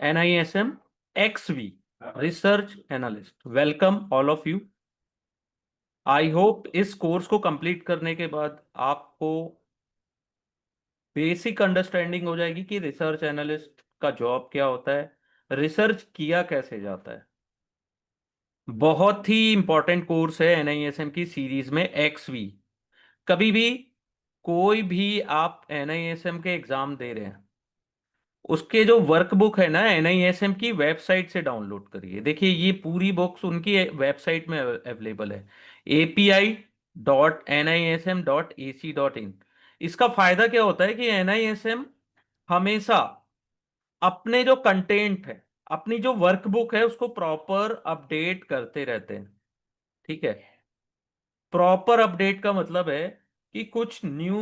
NISM XV research analyst. Welcome all of you. I hope इस course को complete करने के बाद आपको बेसिक अंडरस्टैंडिंग हो जाएगी कि रिसर्च एनालिस्ट का जॉब क्या होता है, रिसर्च किया कैसे जाता है। बहुत ही इंपॉर्टेंट कोर्स है NISM की सीरीज में XV। कभी भी कोई भी आप NISM के एग्जाम दे रहे हैं, उसके जो वर्कबुक है ना NISM की वेबसाइट से डाउनलोड करिए। देखिए ये पूरी बुक्स उनकी वेबसाइट में अवेलेबल है, api.nism.ac.in। इसका फायदा क्या होता है कि NISM हमेशा अपने जो कंटेंट है, अपनी जो वर्कबुक है, उसको प्रॉपर अपडेट करते रहते हैं। ठीक है, प्रॉपर अपडेट का मतलब है कि कुछ न्यू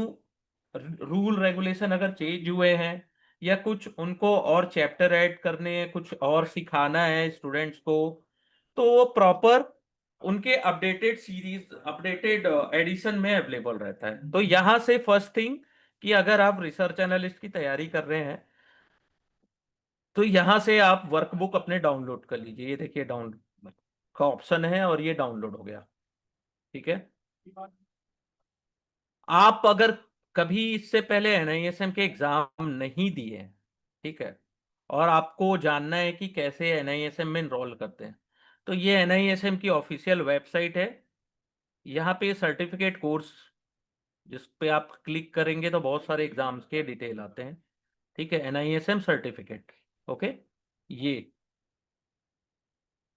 रूल रेगुलेशन अगर चेंज हुए हैं या कुछ उनको और चैप्टर ऐड करने हैं, कुछ और सिखाना है स्टूडेंट्स को, तो वो प्रॉपर उनके अपडेटेड सीरीज, अपडेटेड एडिशन में अवेलेबल रहता है। तो यहां से फर्स्ट थिंग कि अगर आप रिसर्च एनालिस्ट की तैयारी कर रहे हैं तो यहां से आप वर्कबुक अपने डाउनलोड कर लीजिए। ये देखिए डाउनलोड का ऑप्शन है और ये डाउनलोड हो गया। ठीक है, आप अगर कभी इससे पहले NISM के एग्जाम नहीं दिए हैं, ठीक है, और आपको जानना है कि कैसे NISM में इनरोल करते हैं, तो ये NISM की ऑफिशियल वेबसाइट है। यहाँ पे सर्टिफिकेट कोर्स, जिस पे आप क्लिक करेंगे तो बहुत सारे एग्जाम्स के डिटेल आते हैं। ठीक है, NISM सर्टिफिकेट। ओके, ये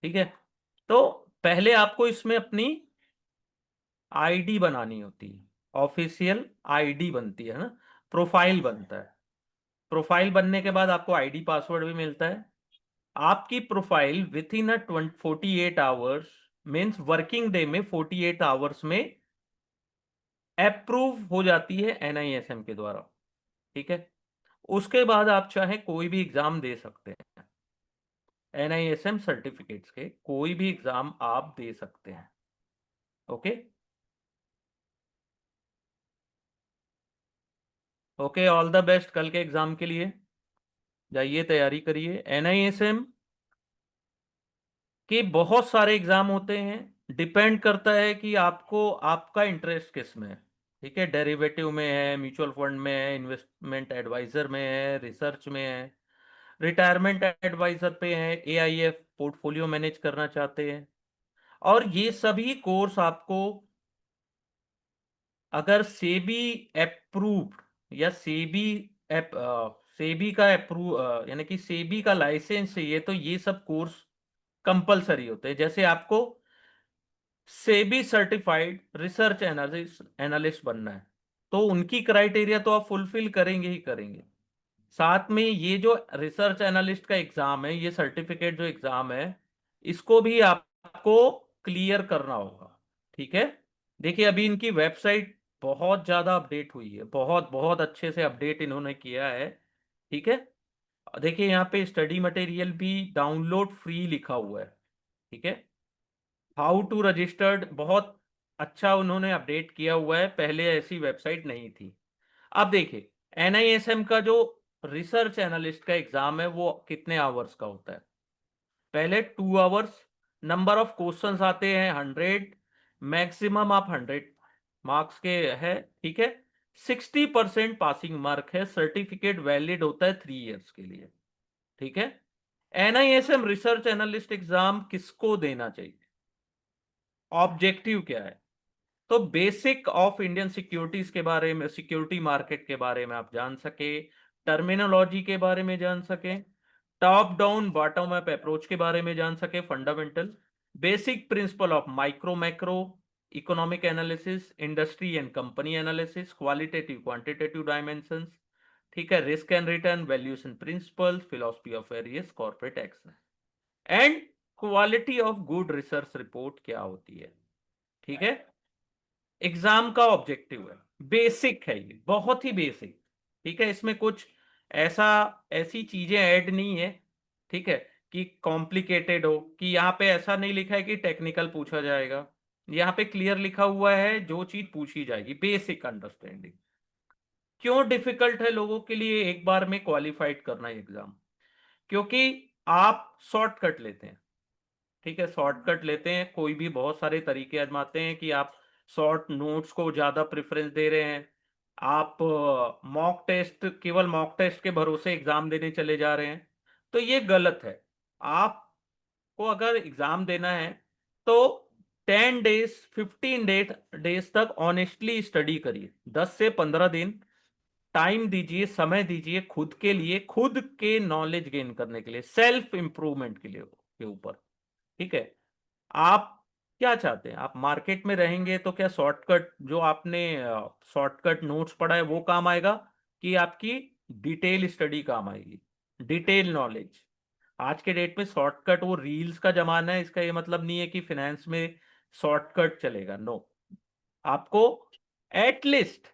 ठीक है। तो पहले आपको इसमें अपनी आईडी बनानी होती है, ऑफिशियल आईडी बनती है ना, प्रोफाइल बनता है। प्रोफाइल बनने के बाद आपको आईडी पासवर्ड भी मिलता है। आपकी profile with in 48 hours, means working day में 48 आवर्स में अप्रूव हो जाती है NISM के द्वारा। ठीक है, उसके बाद आप चाहे कोई भी एग्जाम दे सकते हैं। NISM सर्टिफिकेट्स के कोई भी एग्जाम आप दे सकते हैं। Okay okay, all the best कल के एग्जाम के लिए। जाइए तैयारी करिए। NISM के बहुत सारे एग्जाम होते हैं, डिपेंड करता है कि आपको, आपका इंटरेस्ट किस में है। ठीक है, डेरिवेटिव में है, म्यूचुअल फंड में है, इन्वेस्टमेंट एडवाइजर में है, रिसर्च में है, रिटायरमेंट एडवाइजर पे है, AIF पोर्टफोलियो मैनेज करना चाहते हैं। और ये सभी कोर्स आपको अगर सेबी अप्रूव्ड या सेबी एप सेबी का अप्रूव यानी कि सेबी का लाइसेंस चाहिए, तो ये सब कोर्स कंपलसरी होते हैं। जैसे आपको सेबी सर्टिफाइड रिसर्च एनालिस्ट बनना है, तो उनकी क्राइटेरिया तो आप फुलफिल करेंगे ही करेंगे। साथ में ये जो रिसर्च एनालिस्ट का एग्जाम है, ये सर्टिफिकेट जो एग्जाम है, इसको भी आपको क्लियर करना होगा। ठीक है, देखिए अभी इनकी वेबसाइट बहुत ज्यादा अपडेट हुई है, बहुत बहुत अच्छे से अपडेट इन्होंने किया है। ठीक है, देखिए यहाँ पे स्टडी मटेरियल भी डाउनलोड फ्री लिखा हुआ है। ठीक है, हाउ टू रजिस्टर्ड बहुत अच्छा उन्होंने अपडेट किया हुआ है, पहले ऐसी वेबसाइट नहीं थी। अब देखिए NISM का जो रिसर्च एनालिस्ट का एग्जाम है वो कितने आवर्स का होता है। पहले 2 आवर्स, नंबर ऑफ क्वेश्चंस आते हैं 100, मैक्सिमम आप 100 मार्क्स के है। ठीक है, 60% पासिंग मार्क है, सर्टिफिकेट वैलिड होता है 3 इयर्स के लिए। ठीक है, NISM रिसर्च एनालिस्ट एग्जाम किसको देना चाहिए, ऑब्जेक्टिव क्या है, तो बेसिक ऑफ इंडियन सिक्योरिटीज के बारे में, सिक्योरिटी मार्केट के बारे में आप जान सके, टर्मिनोलॉजी के बारे में जान सके, top down bottom up approach के बारे में जान सके, fundamental basic principle of micro macro economic analysis, industry and company analysis, qualitative quantitative dimensions. ठीक है, risk and return valuation principles, philosophy of various corporate action and quality of good research report क्या होती है। ठीक है, exam का objective है, basic है, ये बहुत ही बेसिक। ठीक है, इसमें कुछ ऐसा, ऐसी चीजें ऐड नहीं है। ठीक है, कि कॉम्प्लिकेटेड हो, कि यहाँ पे ऐसा नहीं लिखा है कि टेक्निकल पूछा जाएगा। यहाँ पे क्लियर लिखा हुआ है जो चीज पूछी जाएगी, बेसिक अंडरस्टैंडिंग। क्यों डिफिकल्ट है लोगों के लिए एक बार में क्वालिफाइड करना एग्जाम? क्योंकि आप शॉर्टकट लेते हैं, ठीक है, शॉर्टकट लेते हैं, कोई भी बहुत सारे तरीके आजमाते हैं कि आप शॉर्ट नोट्स को ज्यादा प्रेफरेंस दे रहे हैं, आप मॉक टेस्ट, केवल मॉक टेस्ट के भरोसे एग्जाम देने चले जा रहे हैं, तो ये गलत है। आपको अगर एग्जाम देना है तो 10 डेज 15 डेज तक ऑनेस्टली स्टडी करिए, 10 से 15 दिन टाइम दीजिए, समय दीजिए खुद के लिए, खुद के नॉलेज गेन करने के लिए, सेल्फ इंप्रूवमेंट के लिए के ऊपर, ठीक है। आप क्या चाहते हैं? आप मार्केट में रहेंगे तो क्या शॉर्टकट जो आपने शॉर्टकट नोट्स पढ़ा है वो काम आएगा, कि आपकी डिटेल स्टडी काम आएगी, डिटेल नॉलेज? आज के डेट में शॉर्टकट वो रील्स का जमाना है, इसका ये मतलब नहीं है कि फाइनेंस में शॉर्टकट चलेगा, नो। आपको एटलीस्ट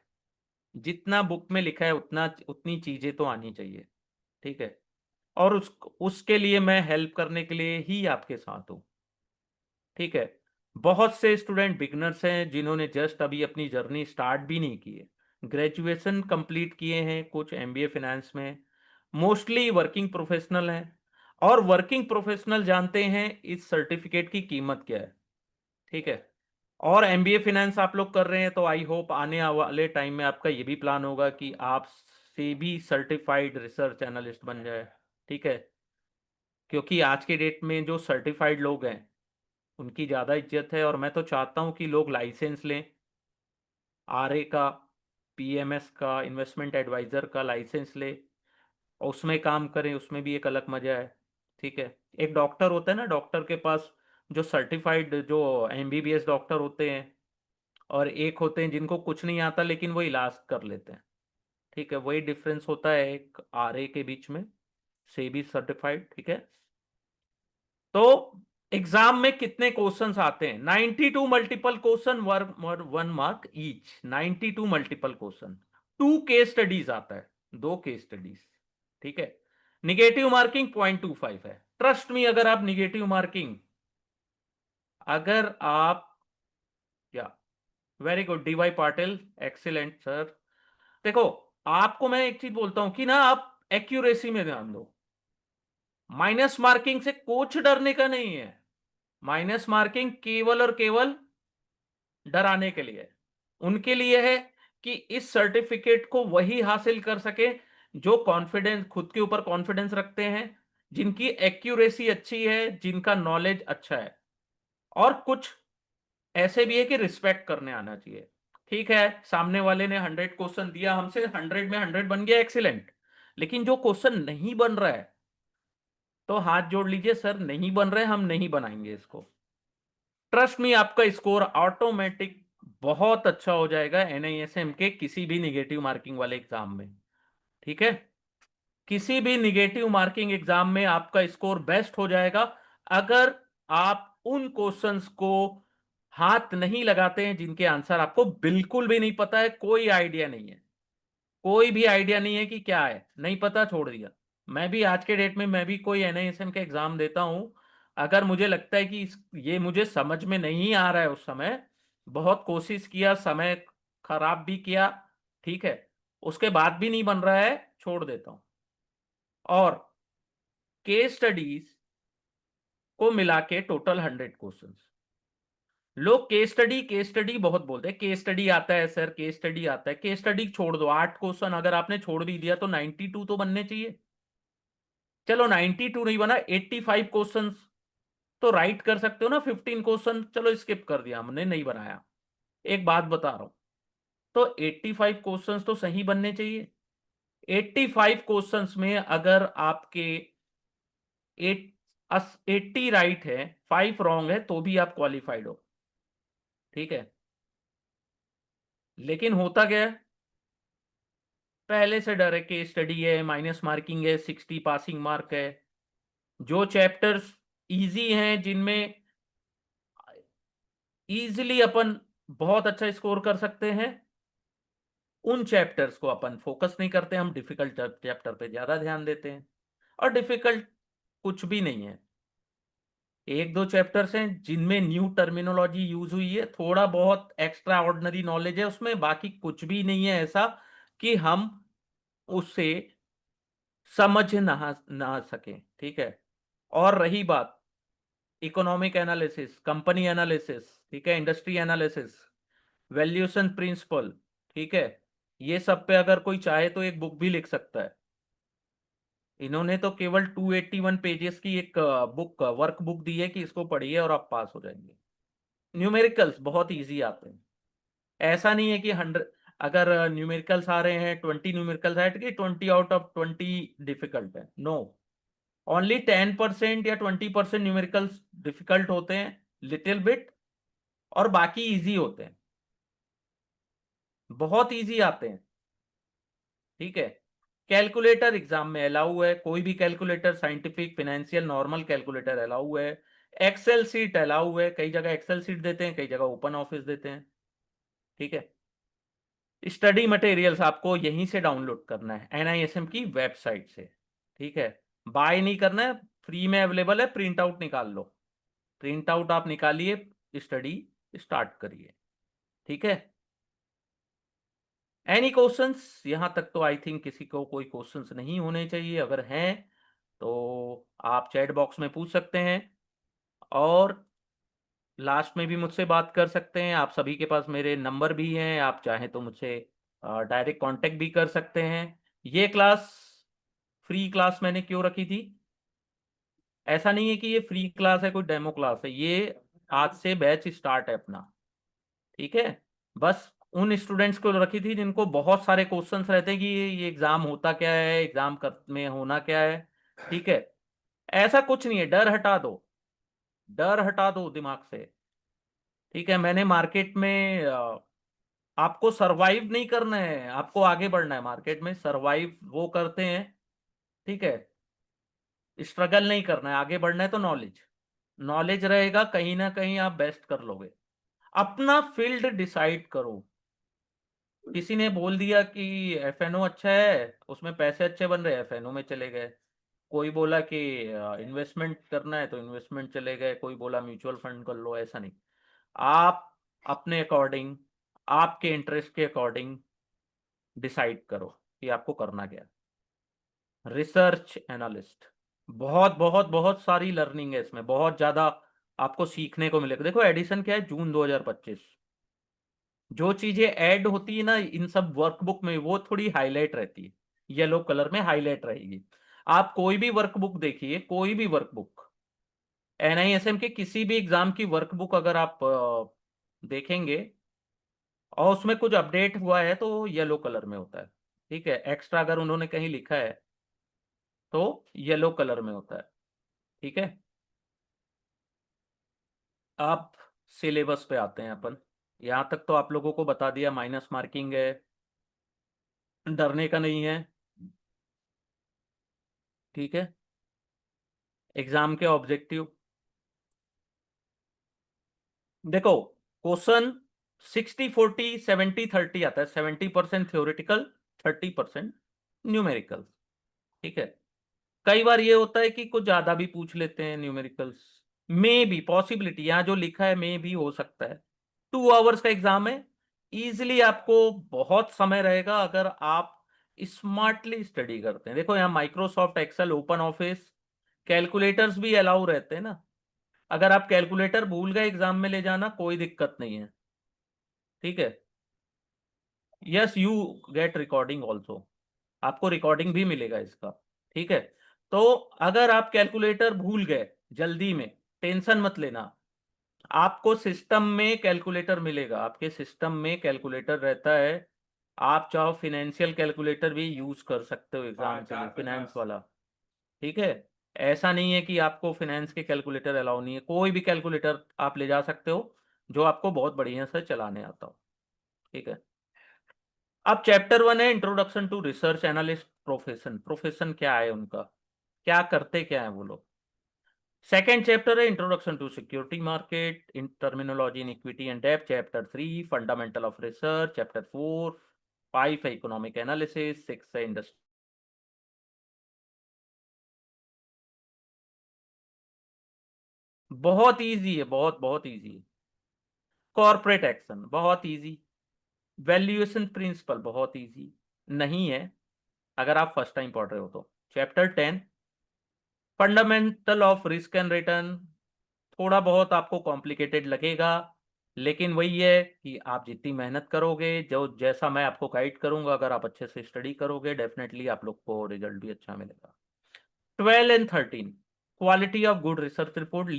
जितना बुक में लिखा है उतना, उतनी चीजें तो आनी चाहिए, ठीक है। और उसके लिए मैं हेल्प करने के लिए ही आपके साथ हूं, ठीक है। बहुत से स्टूडेंट बिगनर्स हैं जिन्होंने जस्ट अभी अपनी जर्नी स्टार्ट भी नहीं की है, ग्रेजुएशन कंप्लीट किए हैं, कुछ एमबीए फाइनेंस में, मोस्टली वर्किंग प्रोफेशनल हैं, और वर्किंग प्रोफेशनल जानते हैं इस सर्टिफिकेट की कीमत क्या है, ठीक है। और एमबीए फाइनेंस आप लोग कर रहे हैं तो आई होप आने वाले टाइम में आपका ये भी प्लान होगा कि आप सेबी सर्टिफाइड रिसर्च एनालिस्ट बन जाए, ठीक है। क्योंकि आज के डेट में जो सर्टिफाइड लोग हैं उनकी ज़्यादा इज्जत है, और मैं तो चाहता हूं कि लोग लाइसेंस लें, आरए का, पीएमएस का, इन्वेस्टमेंट एडवाइज़र का लाइसेंस ले, और उसमें काम करें, उसमें भी एक अलग मजा है, ठीक है। एक डॉक्टर होता है ना, डॉक्टर के पास जो सर्टिफाइड जो एमबीबीएस डॉक्टर होते हैं, और एक होते हैं जिनको कुछ नहीं आता लेकिन वो इलाज कर लेते हैं, ठीक है। वही डिफरेंस होता है एक आरए के बीच में, सेबी सर्टिफाइड, ठीक है। तो एग्जाम में कितने क्वेश्चंस आते हैं? 92 multiple question, 1 mark each, 92 multiple question, 2 case studies आता है, 2 केस स्टडीज, ठीक है। निगेटिव मार्किंग 0.25 है, ट्रस्ट मी। अगर आप निगेटिव मार्किंग, अगर आप, या, very good D Y Patil, excellent sir. देखो, आपको मैं एक चीज बोलता हूं कि ना, आप एक्यूरेसी में ध्यान दो, माइनस मार्किंग से कुछ डरने का नहीं है। माइनस मार्किंग केवल और केवल डराने के लिए, उनके लिए है कि इस सर्टिफिकेट को वही हासिल कर सके जो कॉन्फिडेंस, खुद के ऊपर कॉन्फिडेंस रखते हैं, जिनकी एक्यूरेसी अच्छी है, जिनका नॉलेज अच्छा है, और कुछ ऐसे भी है कि रिस्पेक्ट करने आना चाहिए, ठीक है। सामने वाले ने 100 क्वेश्चन दिया, हमसे 100 में 100 बन गया, एक्सीलेंट। लेकिन जो क्वेश्चन नहीं बन रहा है, तो हाथ जोड़ लीजिए, सर नहीं बन रहे, हम नहीं बनाएंगे इसको। ट्रस्ट मी, आपका स्कोर ऑटोमेटिक बहुत अच्छा हो जाएगा एनआईएसएम के किसी भी निगेटिव मार्किंग वाले एग्जाम में, ठीक है। किसी भी निगेटिव मार्किंग एग्जाम में आपका स्कोर बेस्ट हो जाएगा, अगर आप उन क्वेश्चंस को हाथ नहीं लगाते हैं जिनके आंसर आपको बिल्कुल भी नहीं पता है, कोई आइडिया नहीं है, कोई भी आइडिया नहीं है कि क्या है, नहीं पता, छोड़ दिया। मैं भी आज के डेट में, मैं भी कोई एनआईएसएम का एग्जाम देता हूं, अगर मुझे लगता है कि ये मुझे समझ में नहीं आ रहा है, उस समय बहुत कोशिश किया, समय खराब भी किया, ठीक है, उसके बाद भी नहीं बन रहा है, छोड़ देता हूं। और केस स्टडीज को मिला के टोटल 100 क्वेश्चन, लोग केस स्टडी बहुत बोलते हैं, केस स्टडी आता है सर, केस स्टडी आता है, केस स्टडी छोड़ दो, 8 क्वेश्चन अगर आपने छोड़ भी दिया तो 92 तो बनने चाहिए। चलो 92 नहीं बना, 85 क्वेश्चन तो राइट कर सकते हो ना, 15 क्वेश्चन चलो स्किप कर दिया हमने, नहीं बनाया। एक बात बता रहा हूं, तो 85 क्वेश्चंस तो सही बनने चाहिए। 85 क्वेश्चंस में अगर आपके 80 राइट है, 5 रॉन्ग है, तो भी आप क्वालिफाइड हो, ठीक है। लेकिन होता क्या है, पहले से डर है, केस स्टडी है, माइनस मार्किंग है, 60 पासिंग मार्क है, जो चैप्टर्स इजी हैं, जिनमें इजीली अपन बहुत अच्छा स्कोर कर सकते हैं, उन चैप्टर्स को अपन फोकस नहीं करते, हम डिफिकल्ट चैप्टर पे ज्यादा ध्यान देते हैं। और डिफिकल्ट कुछ भी नहीं है, एक दो चैप्टर्स हैं जिनमें न्यू टर्मिनोलॉजी यूज हुई है, थोड़ा बहुत एक्स्ट्रा ऑर्डिनरी नॉलेज है उसमें, बाकी कुछ भी नहीं है ऐसा कि हम उसे समझ ना सकें, ठीक है। और रही बात इकोनॉमिक एनालिसिस, कंपनी एनालिसिस, ठीक है, इंडस्ट्री एनालिसिस, वैल्यूएशन प्रिंसिपल, ठीक है, ये सब पे अगर कोई चाहे तो एक बुक भी लिख सकता है। इन्होंने तो केवल 281 पेजेस की एक बुक, वर्क बुक दी है कि इसको पढ़िए और आप पास हो जाएंगे। न्यूमेरिकल्स बहुत इजी आते हैं। ऐसा नहीं है कि 100, अगर न्यूमेरिकल्स आ रहे हैं 20 न्यूमेरिकल्स आए कि 20 आउट ऑफ 20 डिफिकल्ट है, नो। ओनली 10% या 20% न्यूमेरिकल्स डिफिकल्ट होते हैं, लिटिल बिट, और बाकी इजी होते हैं, बहुत इजी आते हैं, ठीक है। कैलकुलेटर एग्जाम में अलाउ है, कोई भी calculator, scientific, financial, normal calculator allow है। एक्सेल सीट अलाउ है, कई जगह एक्सेल सीट देते हैं, कई जगह ओपन ऑफिस देते हैं, ठीक है। स्टडी मटेरियल्स आपको यहीं से डाउनलोड करना है, एनआईएसएम की वेबसाइट से, ठीक है। बाय नहीं करना है, फ्री में अवेलेबल है, प्रिंट आउट निकाल लो, प्रिंट आउट आप निकालिए, स्टडी स्टार्ट करिए, ठीक है। Any questions? यहां तक तो आई थिंक किसी को कोई क्वेश्चंस नहीं होने चाहिए, अगर हैं तो आप चैट बॉक्स में पूछ सकते हैं, और लास्ट में भी मुझसे बात कर सकते हैं। आप सभी के पास मेरे नंबर भी हैं, आप चाहें तो मुझसे डायरेक्ट कांटेक्ट भी कर सकते हैं। ये क्लास, फ्री क्लास मैंने क्यों रखी थी? ऐसा नहीं है कि ये फ्री क्लास है, कोई डेमो क्लास है, ये आज से बैच स्टार्ट है अपना, ठीक है। बस उन स्टूडेंट्स को रखी थी जिनको बहुत सारे क्वेश्चंस रहते हैं कि ये एग्जाम होता क्या है, एग्जाम में होना क्या है, ठीक है। ऐसा कुछ नहीं है, डर हटा दो, डर हटा दो दिमाग से, ठीक है। मैंने मार्केट में आपको सरवाइव नहीं करना है, आपको आगे बढ़ना है। मार्केट में सरवाइव वो करते हैं, ठीक है, स्ट्रगल नहीं करना है, आगे बढ़ना है। तो नॉलेज, नॉलेज रहेगा, कहीं ना कहीं आप बेस्ट कर लोगे। अपना फील्ड डिसाइड करो। किसी ने बोल दिया कि एफएनओ अच्छा है, उसमें पैसे अच्छे बन रहे हैं, एफएनओ में चले गए। कोई बोला कि इन्वेस्टमेंट करना है तो इन्वेस्टमेंट चले गए, कोई बोला म्यूचुअल फंड कर लो। ऐसा नहीं, आप अपने अकॉर्डिंग, आपके इंटरेस्ट के अकॉर्डिंग डिसाइड करो कि आपको करना क्या है। रिसर्च एनालिस्ट, बहुत बहुत बहुत सारी लर्निंग है इसमें, बहुत ज्यादा आपको सीखने को मिलेगा। देखो एडिशन क्या है, जून 2025, जो चीजें ऐड होती है ना इन सब वर्कबुक में, वो थोड़ी हाईलाइट रहती है, येलो कलर में हाईलाइट रहेगी। आप कोई भी वर्कबुक देखिए, कोई भी वर्कबुक, एनआईएसएम के किसी भी एग्जाम की वर्कबुक अगर आप देखेंगे और उसमें कुछ अपडेट हुआ है तो येलो कलर में होता है, ठीक है। एक्स्ट्रा अगर उन्होंने कहीं लिखा है तो येलो कलर में होता है, ठीक है। आप सिलेबस पे आते हैं अपन, यहां तक तो आप लोगों को बता दिया, माइनस मार्किंग है, डरने का नहीं है, ठीक है। एग्जाम के ऑब्जेक्टिव देखो, क्वेश्चन 60-40 70-30 आता है, 70% थ्योरेटिकल, 30% न्यूमेरिकल, ठीक है। कई बार ये होता है कि कुछ ज्यादा भी पूछ लेते हैं न्यूमेरिकल्स, मे बी पॉसिबिलिटी, यहाँ जो लिखा है मे भी हो सकता है। 2 आवर्स का एग्जाम है, इजिली आपको बहुत समय रहेगा अगर आप स्मार्टली स्टडी करते हैं। देखो यहाँ Microsoft Excel, open office, calculators भी अलाउ रहते हैं ना। अगर आप कैलकुलेटर भूल गए एग्जाम में ले जाना, कोई दिक्कत नहीं है, ठीक है। Yes, you get recording also, आपको रिकॉर्डिंग भी मिलेगा इसका, ठीक है। तो अगर आप कैलकुलेटर भूल गए जल्दी में, टेंशन मत लेना, आपको सिस्टम में कैलकुलेटर मिलेगा, आपके सिस्टम में कैलकुलेटर रहता है। आप चाहो फिनेंशियल कैलकुलेटर भी यूज कर सकते हो एग्जाम के लिए, फिनेंस वाला, ठीक है। ऐसा नहीं है कि आपको फिनेंस के कैलकुलेटर अलाउ नहीं है, कोई भी कैलकुलेटर आप ले जा सकते हो जो आपको बहुत बढ़िया से चलाने आता हो, ठीक है। अब चैप्टर 1 है introduction to research analyst profession, profession क्या है उनका, क्या करते क्या है वो लोग। सेकेंड चैप्टर है introduction to security market, in terminology in equity and डेब्ट। Chapter 3 fundamental of research. Chapter 4 5 है इकोनॉमिक एनालिसिस। 6 है इंडस्ट्री। बहुत इजी है, बहुत बहुत इजी है। कॉर्पोरेट एक्शन बहुत इजी, वैल्यूएशन प्रिंसिपल बहुत इजी, नहीं है, अगर आप फर्स्ट टाइम पढ़ रहे हो तो। Chapter 10 fundamental of risk and return, थोड़ा बहुत आपको कॉम्प्लिकेटेड लगेगा, लेकिन वही है कि आप जितनी मेहनत करोगे, जो जैसा मैं आपको गाइड करूंगा, अगर आप अच्छे से स्टडी करोगे, डेफिनेटली आप लोग को रिजल्ट भी अच्छा मिलेगा। 12 and 13 quality of good research report,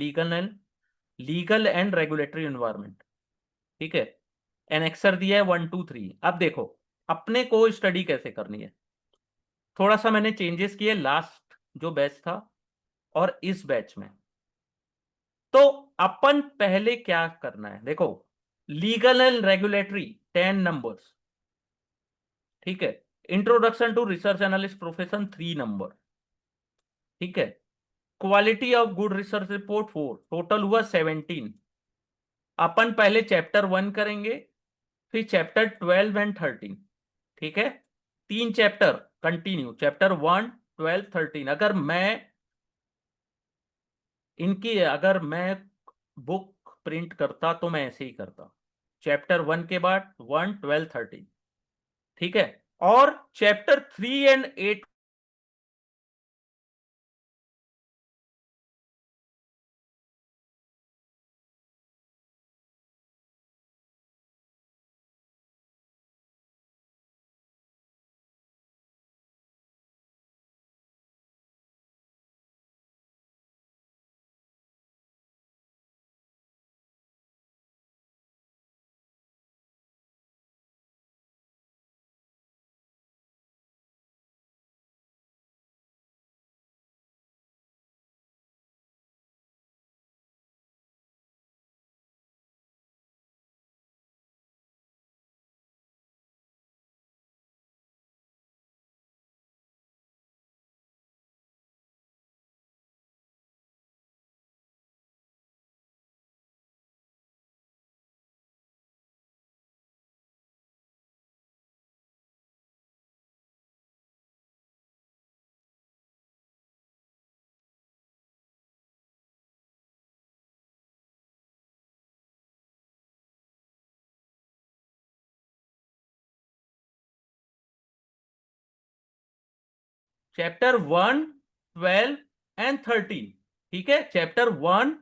legal and regulatory environment. ठीक है, एनेक्सर दिया है 1 2 3। अब देखो अपने को स्टडी कैसे करनी है, थोड़ा सा मैंने चेंजेस किए लास्ट जो बैच था और इस बैच में। तो अपन पहले क्या करना है, देखो लीगल एंड रेगुलेटरी 10 नंबर्स। ठीक है, introduction to research analyst profession 3 number. ठीक है, quality of good research report 4, total हुआ 17। अपन पहले चैप्टर 1 करेंगे, फिर चैप्टर 12 एंड 13। ठीक है, 3 चैप्टर कंटिन्यू, चैप्टर 1 12 13। अगर मैं बुक प्रिंट करता तो मैं ऐसे ही करता, चैप्टर 1 के बाद 1 12 13। ठीक है, और चैप्टर 3 एंड 8। Chapter 1 12 and 13। ठीक है, चैप्टर 1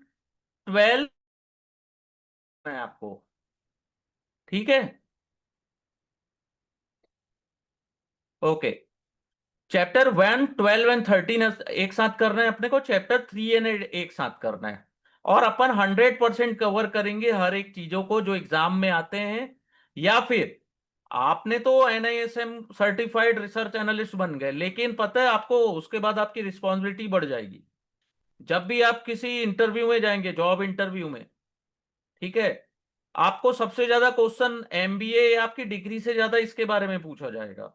12 है आपको। ठीक है, ओके। चैप्टर 1 12 एंड 13 एक साथ करना है अपने को, चैप्टर 3 एंड एक साथ करना है। और अपन 100% कवर करेंगे हर एक चीजों को जो एग्जाम में आते हैं। या फिर आपने तो NISM सर्टिफाइड रिसर्च एनालिस्ट बन गए, लेकिन पता है आपको उसके बाद आपकी रिस्पॉन्सिबिलिटी बढ़ जाएगी। जब भी आप किसी इंटरव्यू में जाएंगे, जॉब इंटरव्यू में, ठीक है, आपको सबसे ज्यादा क्वेश्चन MBA या आपकी डिग्री से ज्यादा इसके बारे में पूछा जाएगा।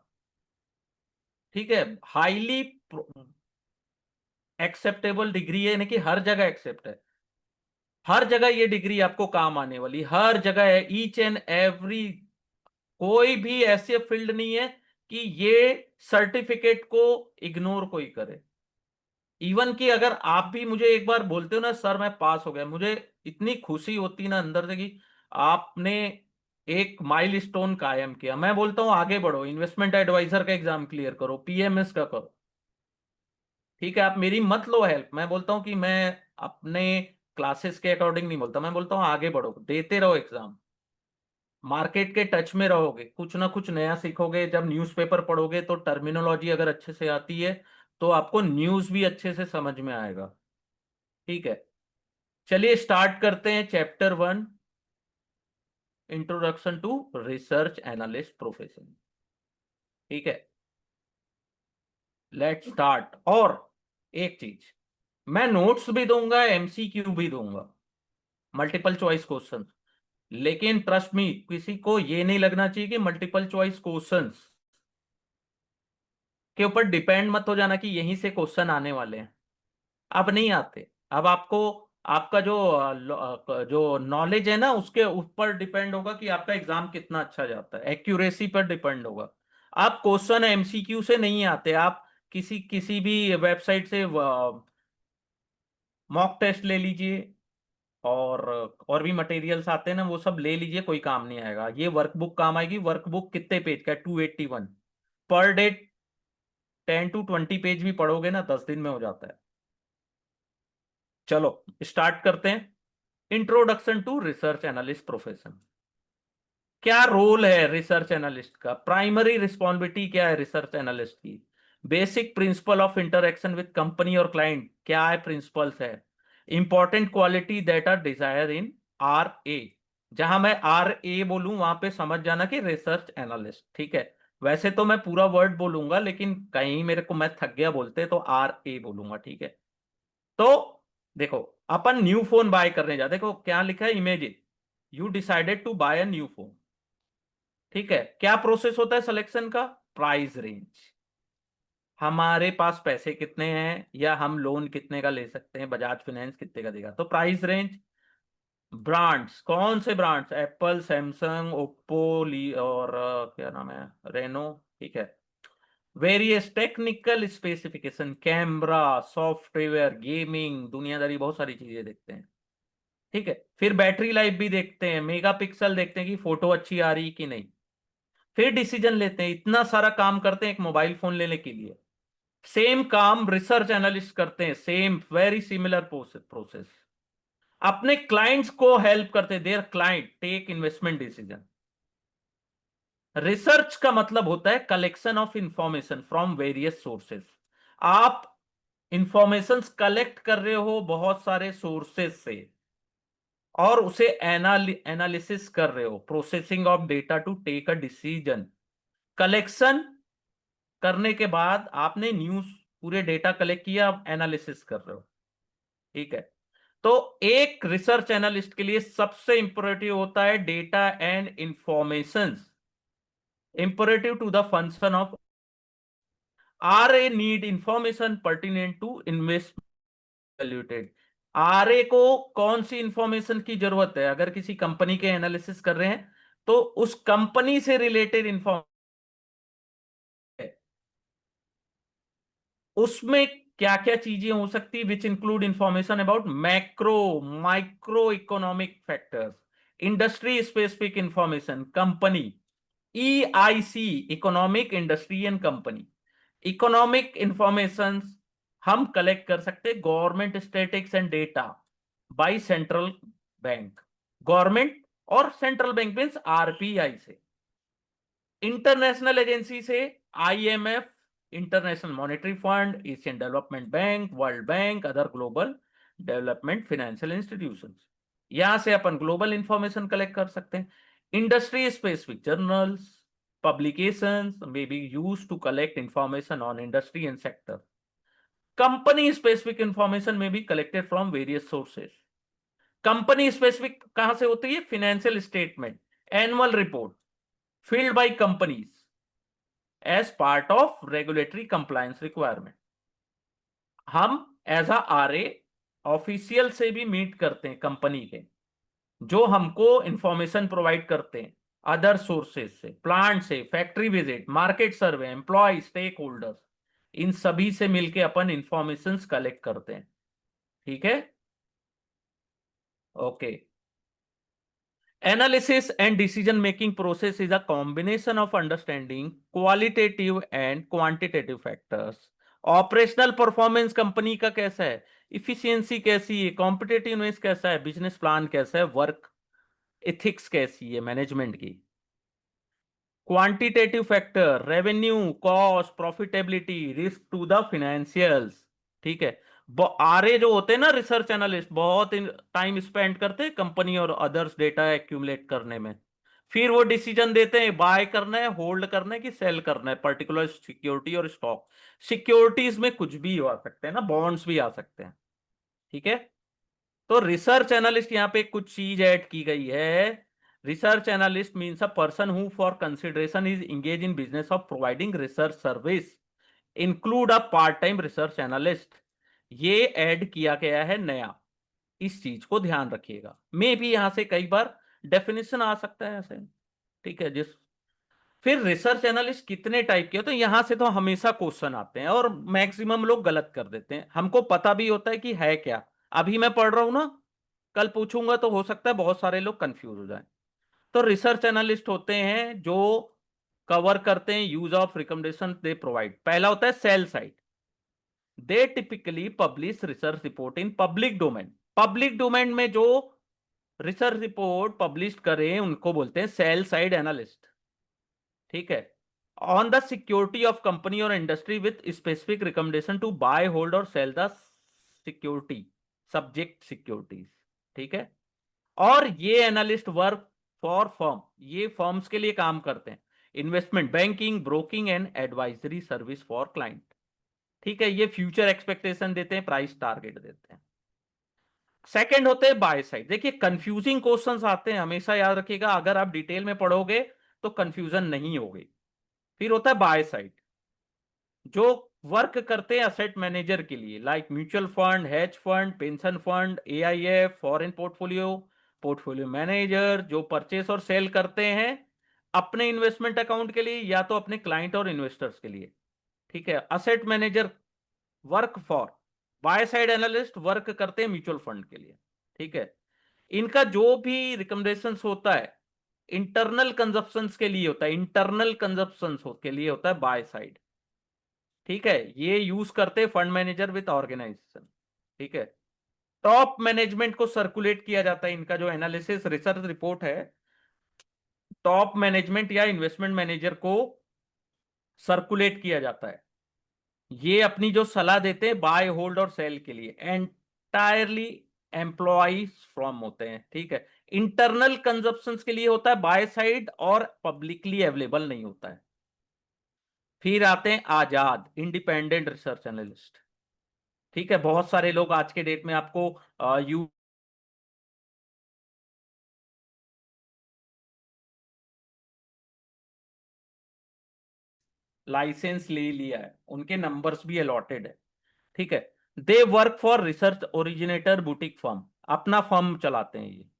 ठीक है, हाईली एक्सेप्टेबल डिग्री है, यानी कि हर जगह एक्सेप्ट है। हर जगह ये डिग्री आपको काम आने वाली, हर जगह है, ईच एंड एवरी। कोई भी ऐसे फील्ड नहीं है कि ये सर्टिफिकेट को इग्नोर कोई करे। इवन कि अगर आप भी मुझे एक बार बोलते हो ना, सर मैं पास हो गया, मुझे इतनी खुशी होती ना अंदर से कि आपने एक माइलस्टोन कायम किया। मैं बोलता हूं आगे बढ़ो, इन्वेस्टमेंट एडवाइजर का एग्जाम क्लियर करो, PMS का करो। ठीक है, आप मेरी मत लो हेल्प, मैं बोलता हूं कि मैं अपने क्लासेस के अकॉर्डिंग नहीं बोलता, मैं बोलता हूं आगे बढ़ो, देते रहो एग्जाम। मार्केट के टच में रहोगे, कुछ ना कुछ नया सीखोगे। जब न्यूज़पेपर पढ़ोगे तो टर्मिनोलॉजी अगर अच्छे से आती है तो आपको न्यूज़ भी अच्छे से समझ में आएगा। ठीक है, चलिए स्टार्ट करते हैं chapter 1, introduction to research analyst profession. ठीक है, लेट्स स्टार्ट। और एक चीज, मैं नोट्स भी दूंगा, MCQ भी दूंगा, मल्टीपल चॉइस क्वेश्चन। लेकिन ट्रस्ट मी, किसी को ये नहीं लगना चाहिए कि मल्टीपल चॉइस क्वेश्चंस के ऊपर डिपेंड मत हो जाना कि यहीं से क्वेश्चन आने वाले हैं। अब नहीं आते। अब आपको आपका जो नॉलेज है ना, उसके ऊपर डिपेंड होगा कि आपका एग्जाम कितना अच्छा जाता है, एक्यूरेसी पर डिपेंड होगा। आप क्वेश्चन MCQ से नहीं आते, आप किसी किसी भी वेबसाइट से मॉक टेस्ट ले लीजिए, और और भी मटेरियल्स आते हैं ना, वो सब ले लीजिए, कोई काम नहीं आएगा। ये वर्कबुक काम आएगी। वर्कबुक कितने पेज का है? 281। पर डे 10 to 20 पेज भी पढ़ोगे ना 10 दिन में हो जाता है। चलो स्टार्ट करते हैं। Introduction to research analyst profession. क्या रोल है रिसर्च एनालिस्ट का, प्राइमरी रिस्पॉन्सिबिलिटी क्या है रिसर्च एनालिस्ट की, basic principle of interaction with company और क्लाइंट क्या है, प्रिंसिपल्स है, important quality that are desire in R A. जहां मैं आर ए बोलूं वहां पे समझ जाना कि रिसर्च एनालिस्ट, ठीक है। वैसे तो मैं पूरा वर्ड बोलूंगा लेकिन कहीं मेरे को मैं थक गया बोलते तो आर ए बोलूंगा, ठीक है। तो देखो, अपन न्यू फोन बाय करने जा, देखो क्या लिखा है, imagine you decided to buy a new phone, ठीक है। क्या प्रोसेस होता है सिलेक्शन का, प्राइस रेंज, हमारे पास पैसे कितने हैं या हम लोन कितने का ले सकते हैं, बजाज फाइनेंस कितने का देगा, तो प्राइस रेंज। ब्रांड्स, कौन से ब्रांड्स, एप्पल, सैमसंग, ओप्पो, ली और क्या नाम है, रेनो, ठीक है। Various technical specification, camera, software, gaming, दुनियादारी बहुत सारी चीजें देखते हैं, ठीक है। फिर बैटरी लाइफ भी देखते हैं, मेगापिक्सल देखते हैं कि फोटो अच्छी आ रही कि नहीं। फिर डिसीजन लेते हैं, इतना सारा काम करते हैं एक मोबाइल फोन लेने के लिए। सेम काम रिसर्च एनालिस्ट करते हैं, सेम वेरी सिमिलर प्रोसेस। अपने क्लाइंट्स को हेल्प करते हैं, their client take investment decision. Research का मतलब होता है collection of information from various sources. आप इंफॉर्मेशन कलेक्ट कर रहे हो बहुत सारे सोर्सेस से और उसे एनालिसिस कर रहे हो, processing of data to take a decision. Collection करने के बाद आपने न्यूज पूरे डेटा कलेक्ट किया, आप एनालिसिस कर रहे हो, ठीक है। तो एक रिसर्च एनालिस्ट के लिए सबसे इंपोर्टेंट होता है data and information, imperative to the function of R A, need information pertinent to invest valuated. R A को कौन सी इंफॉर्मेशन की जरूरत है, अगर किसी कंपनी के एनालिसिस कर रहे हैं तो उस कंपनी से रिलेटेड इंफॉर्मेशन, उसमें क्या क्या चीजें हो सकती है, which include information about macro micro economic factors, industry specific information, company, EIC, economic, industry and company. Economic information हम कलेक्ट कर सकते हैं government statistics and data by central bank, government और सेंट्रल बैंक मीन्स आरबीआई से, international agency से, IMF, international monetary fund, Asian development bank, world bank, other global development financial institutions. यहां से अपन global information collect कर सकते हैं। Industry specific journals, publications may be used to collect information on industry and sector. Company specific information may be collected from various sources. Company specific कहां से होती है, financial statement, annual report filed by companies as part of regulatory compliance requirement. हम as a RA official से भी meet करते हैं company के, जो हमको इंफॉर्मेशन प्रोवाइड करते हैं अदर सोर्सेज से, प्लांट से, factory visit, market survey, employ, stakeholders, इन सभी से मिलके अपन इंफॉर्मेशन कलेक्ट करते हैं, ठीक है। Okay, analysis and decision making process is a combination of understanding qualitative and quantitative factors. Operational performance company का कैसा है, इफिशियंसी कैसी है, कॉम्पिटेटिवनेस कैसा है, बिजनेस प्लान कैसा है, वर्क एथिक्स कैसी है मैनेजमेंट की। Quantitative factor, revenue, cost, profitability, risk to the financials, ठीक है। आरए जो होते हैं ना रिसर्च एनालिस्ट, बहुत टाइम स्पेंड करते हैं कंपनी और अदर्स डेटा एक्यूमुलेट करने में, फिर वो डिसीजन देते हैं बाय करना है, होल्ड करना है कि सेल करना है पर्टिकुलर सिक्योरिटी और स्टॉक। सिक्योरिटीज में कुछ भी आ सकते हैं ना, बॉन्ड्स भी आ सकते हैं, ठीक है। तो रिसर्च एनालिस्ट यहां पे कुछ चीज ऐड की गई है। Research analyst means a person who for consideration is engage in business of providing research service, include a part time research analyst. ये ऐड किया गया है नया, इस चीज को ध्यान रखिएगा। मे भी यहां से कई बार डेफिनेशन आ सकता है ऐसे, ठीक है। जिस फिर रिसर्च एनालिस्ट कितने टाइप के होते हैं, यहां से तो हमेशा क्वेश्चन आते हैं और मैक्सिमम लोग गलत कर देते हैं, हमको पता भी होता है कि है क्या, अभी मैं पढ़ रहा हूं ना, कल पूछूंगा तो हो सकता है बहुत सारे लोग कंफ्यूज हो जाएं। तो रिसर्च एनालिस्ट होते हैं जो कवर करते हैं use of recommendation they provide. पहला होता है sell side, they typically publish research report in public domain. Public domain में जो रिसर्च रिपोर्ट पब्लिश करें उनको बोलते हैं सेल साइड एनालिस्ट, ठीक है। On the security of company और industry with specific recommendation to buy hold और sell the security, subject securities, ठीक है। और ये एनालिस्ट वर्क फॉर फर्म, ये फर्म्स के लिए काम करते हैं, investment banking, broking and advisory service for client, ठीक है। ये फ्यूचर एक्सपेक्टेशन देते हैं, प्राइस टारगेट देते हैं। सेकंड होते हैं बाय साइड। देखिए कंफ्यूजिंग क्वेश्चंस आते हैं, हमेशा याद रखिएगा, अगर आप डिटेल में पढ़ोगे तो कंफ्यूजन नहीं होगी। फिर होता है बाय साइड, जो वर्क करते हैं असेट मैनेजर के लिए, like mutual fund, hedge fund, pension fund, AIF, foreign portfolio, portfolio manager, जो परचेस और सेल करते हैं अपने इन्वेस्टमेंट अकाउंट के लिए या तो अपने क्लाइंट और इन्वेस्टर्स के लिए, ठीक है। Asset manager work for, by side analyst work करते हैं म्यूचुअल फंड के लिए, ठीक है। इनका जो भी रिकमेंडेशंस होता है इंटरनल कंजप्शंस के लिए होता है, इंटरनल कंजप्शंस के लिए होता है बाय साइड, ठीक है। ये यूज करते फंड मैनेजर विद ऑर्गेनाइजेशन, ठीक है। टॉप मैनेजमेंट को सर्कुलेट किया जाता है, इनका जो एनालिसिस रिसर्च रिपोर्ट है टॉप मैनेजमेंट या इन्वेस्टमेंट मैनेजर को सर्कुलेट किया जाता है। ये अपनी जो सलाह देते हैं बाय होल्ड और सेल के लिए एंटायरली एम्प्लॉइज फ्रॉम होते हैं, ठीक है। इंटरनल कंजप्शन के लिए होता है बाय साइड और पब्लिकली अवेलेबल नहीं होता है। फिर आते हैं आजाद इंडिपेंडेंट रिसर्च एनालिस्ट, ठीक है। बहुत सारे लोग आज के डेट में आपको यू लाइसेंस ले लिया है, उनके नंबर्स भी अलॉटेड है, ठीक है। They work for research originator boutique firm, अपना फर्म चलाते हैं ये।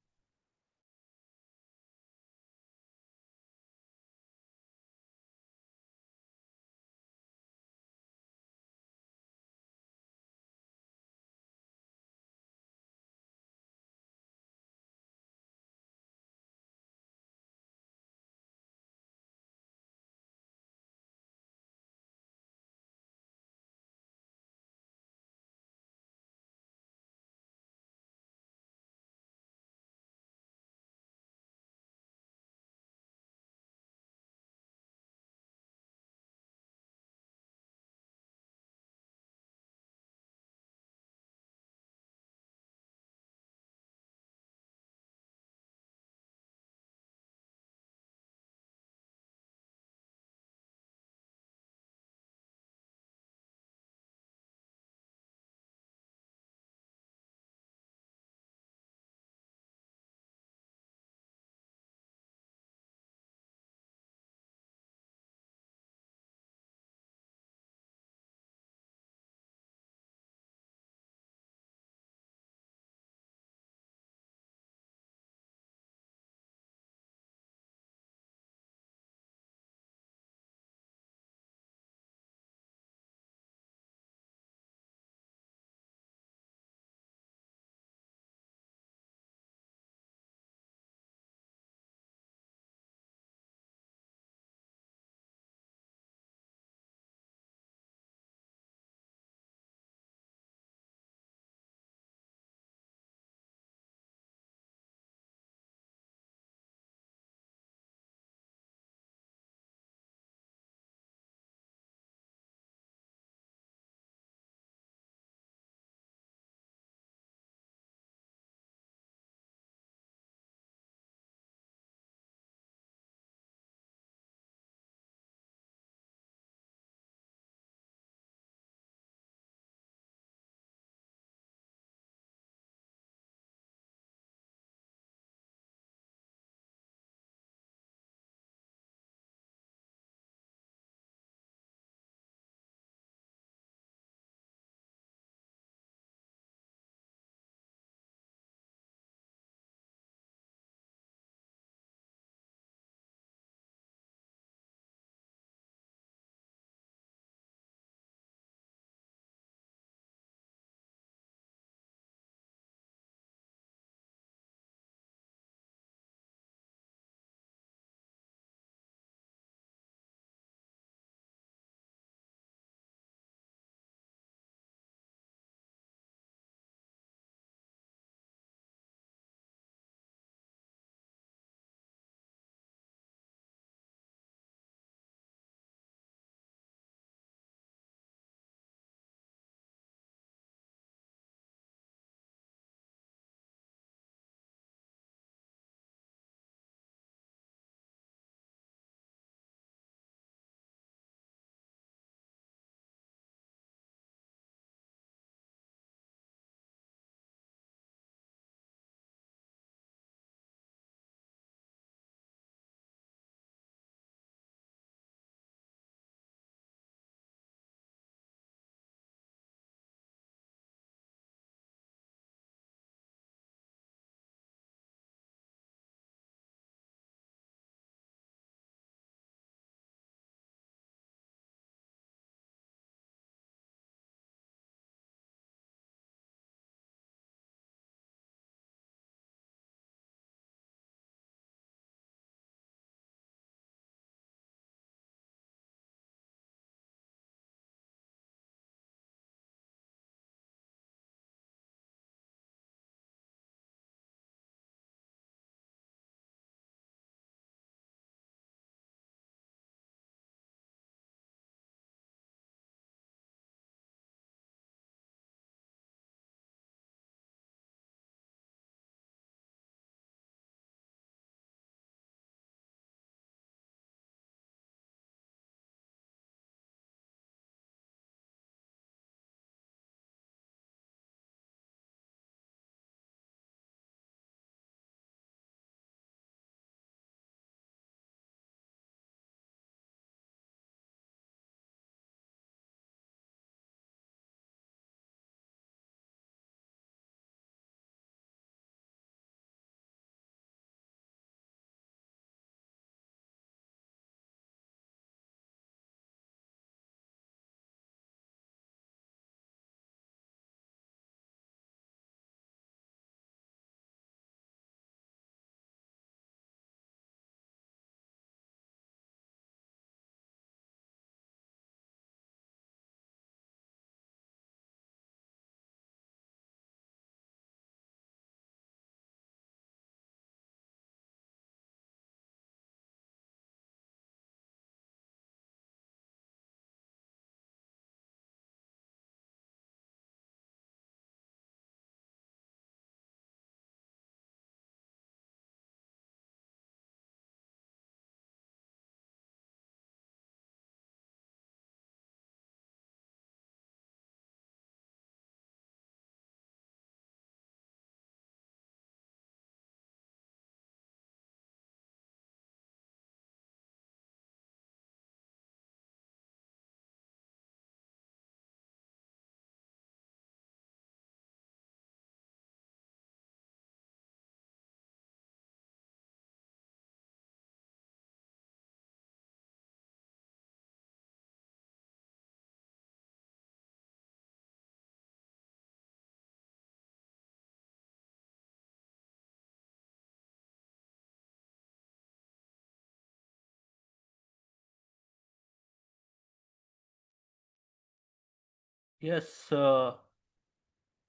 यस,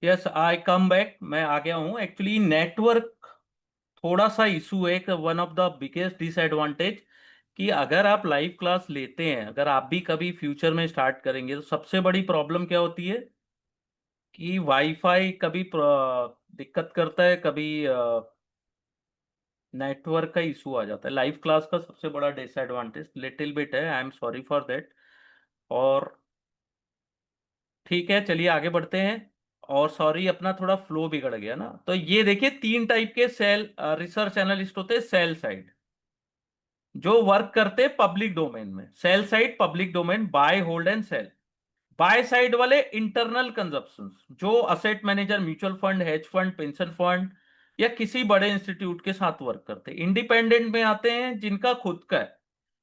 यस, आई कम बैक, मैं आ गया हूँ। एक्चुअली नेटवर्क थोड़ा सा इशू है, one of the biggest disadvantage, कि अगर आप लाइव क्लास लेते हैं, अगर आप भी कभी फ्यूचर में स्टार्ट करेंगे, तो सबसे बड़ी प्रॉब्लम क्या होती है कि वाईफाई कभी दिक्कत करता है, कभी नेटवर्क का इशू आ जाता है। लाइव क्लास का सबसे बड़ा डिसएडवांटेज लिटिल बिट है, I am sorry for that. और ठीक है, चलिए आगे बढ़ते हैं। और सॉरी, अपना थोड़ा फ्लो बिगड़ गया ना। तो ये देखिए, तीन टाइप के सेल रिसर्च एनालिस्ट होते हैं सेल साइड, जो वर्क करते हैं पब्लिक डोमेन में। Sell side public domain, buy hold and sell. Buy side वाले इंटरनल कंजप्शन, जो asset manager, mutual fund, hedge fund, pension fund या किसी बड़े इंस्टीट्यूट के साथ वर्क करते हैं। इंडिपेंडेंट में आते हैं जिनका खुद का है,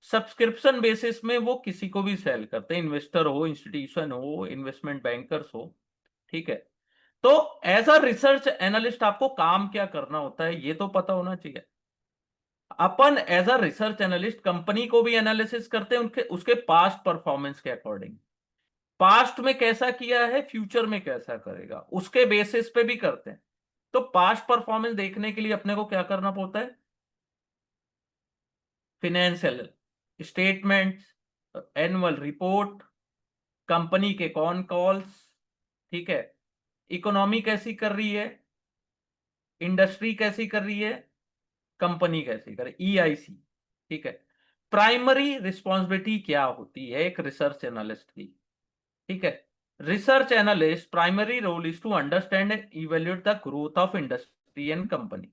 सब्सक्रिप्शन बेसिस में वो किसी को भी सेल करते हैं, इन्वेस्टर हो, इंस्टीट्यूशन हो, इन्वेस्टमेंट बैंकर्स हो। ठीक है। तो एज अ रिसर्च एनालिस्ट आपको काम क्या करना होता है, ये तो पता होना चाहिए। अपन as a research analyst company को भी एनालिसिस करते हैं, उनके उसके पास्ट परफॉर्मेंस के अकॉर्डिंग। पास्ट में कैसा किया है, फ्यूचर में कैसा करेगा, उसके बेसिस पे भी करते हैं। तो पास्ट परफॉर्मेंस देखने के लिए अपने को क्या करना पड़ता है, financial statements, annual report, company के कॉन कॉल्स। ठीक है। इकोनॉमी कैसी कर रही है, इंडस्ट्री कैसी कर रही है, कंपनी कैसी करे, ईआईसी। ठीक है। प्राइमरी रिस्पॉन्सिबिलिटी क्या होती है एक रिसर्च एनालिस्ट की। ठीक है। Research analyst primary role is to understand and evaluate the growth of industry and company.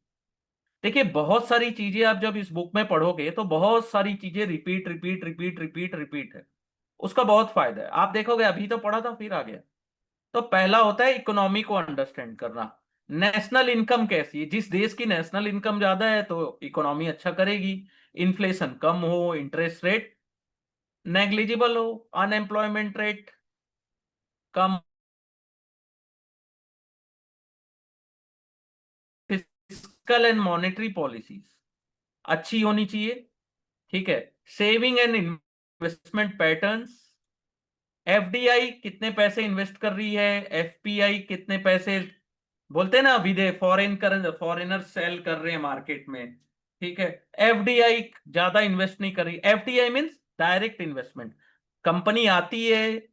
देखिए, बहुत सारी चीजें आप जब इस बुक में पढ़ोगे तो बहुत सारी चीजें repeat repeat repeat repeat repeat है। उसका बहुत फायदा है, आप देखोगे, अभी तो पढ़ा था फिर आ गया। तो पहला होता है इकोनॉमी को अंडरस्टैंड करना। नेशनल इनकम कैसी है, जिस देश की नेशनल इनकम ज्यादा है तो इकोनॉमी अच्छा करेगी। इन्फ्लेशन कम हो, इंटरेस्ट रेट नेग्लिजिबल हो, unemployment rate come, physical and monetary policies अच्छी होनी चाहिए। ठीक है। Saving and investment patterns, FDI कितने पैसे इन्वेस्ट कर रही है, एफपीआई कितने पैसे, बोलते हैं ना विदेश फॉरेन कर फॉरेनर सेल कर रहे हैं मार्केट में। ठीक है। एफडीआई ज्यादा इन्वेस्ट नहीं कर रही, FDI means direct investment. Company आती है